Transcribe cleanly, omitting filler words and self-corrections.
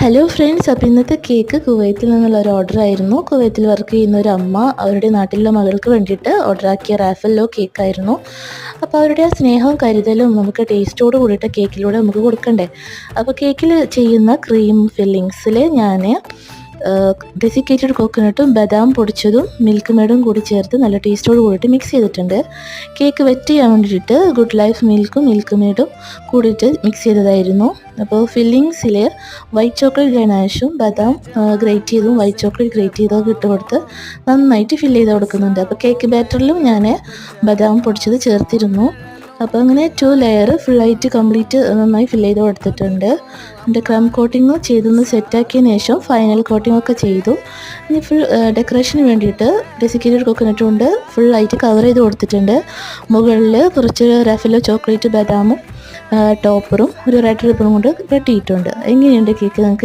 Hello friends, അപ്പോൾ ഇന്നത്തെ cake കുവൈത്തിൽ നിന്നുള്ള ഒരു ഓർഡർ ആയിരുന്നു. കുവൈത്തിൽ വർക്ക് ചെയ്യുന്ന ഒരു അമ്മ അവരുടെ നാട്ടിലുള്ള മകൾക്ക് വേണ്ടിയിട്ട് ഓർഡറാക്കിയ റാഫല്ലോ കേക്കായിരുന്നു. അപ്പോൾ അവരുടെ ആ സ്നേഹവും കരുതലും നമുക്ക് ടേസ്റ്റോട് കൂടിയിട്ട് കേക്കിലൂടെ നമുക്ക് കൊടുക്കണ്ടേ. അപ്പോൾ കേക്കിൽ ചെയ്യുന്ന ക്രീം ഫില്ലിങ്സിൽ ഞാൻ ഡെസിക്കേറ്റഡ് കോക്കനട്ടും ബദാം പൊടിച്ചതും മിൽക്ക് മെയ്ഡും കൂടി ചേർത്ത് നല്ല ടേസ്റ്റോട് കൂടിയിട്ട് മിക്സ് ചെയ്തിട്ടുണ്ട്. കേക്ക് വെറ്റ് ചെയ്യാൻ വേണ്ടിയിട്ട് ഗുഡ് ലൈഫ് മിൽക്കും മിൽക്ക് മെയ്ഡും കൂടിയിട്ട് മിക്സ് ചെയ്തതായിരുന്നു. അപ്പോൾ ഫില്ലിങ്സിൽ വൈറ്റ് ചോക്ലേറ്റ് ഗനാഷും ബദാം ഗ്രേറ്റ് ചെയ്തും വൈറ്റ് ചോക്ലേറ്റ് ഗ്രേറ്റ് ചെയ്തൊക്കെ ഇട്ട് കൊടുത്ത് നന്നായിട്ട് ഫില്ല് ചെയ്ത് കൊടുക്കുന്നുണ്ട്. അപ്പോൾ കേക്ക് ബാറ്ററിലും ഞാൻ ബദാം പൊടിച്ചത് ചേർത്തിരുന്നു. അപ്പോൾ അങ്ങനെ 2 ലെയർ ഫുള്ളായിട്ട് കംപ്ലീറ്റ് നന്നായി ഫില്ല് ചെയ്ത് കൊടുത്തിട്ടുണ്ട്. എൻ്റെ ക്രം കോട്ടിങ്ങും ചെയ്തൊന്ന് സെറ്റാക്കിയതിന് ശേഷം ഫൈനൽ കോട്ടിങ്ങൊക്കെ ചെയ്തു. ഇനി ഫുൾ ഡെക്കറേഷന് വേണ്ടിയിട്ട് ഡെസിക്കേറ്റഡ് കോക്കനട്ട് കൊണ്ട് ഫുള്ളായിട്ട് കവർ ചെയ്ത് കൊടുത്തിട്ടുണ്ട്. മുകളിൽ കുറച്ച് റാഫല്ലോ ചോക്ലേറ്റ് ബദാമും ടോപ്പറും ഒരു റെഡ് റിബണും കൊണ്ട് കെട്ടിയിട്ടുണ്ട്. എങ്ങനെയുണ്ട് കേക്ക്? നിങ്ങൾക്ക്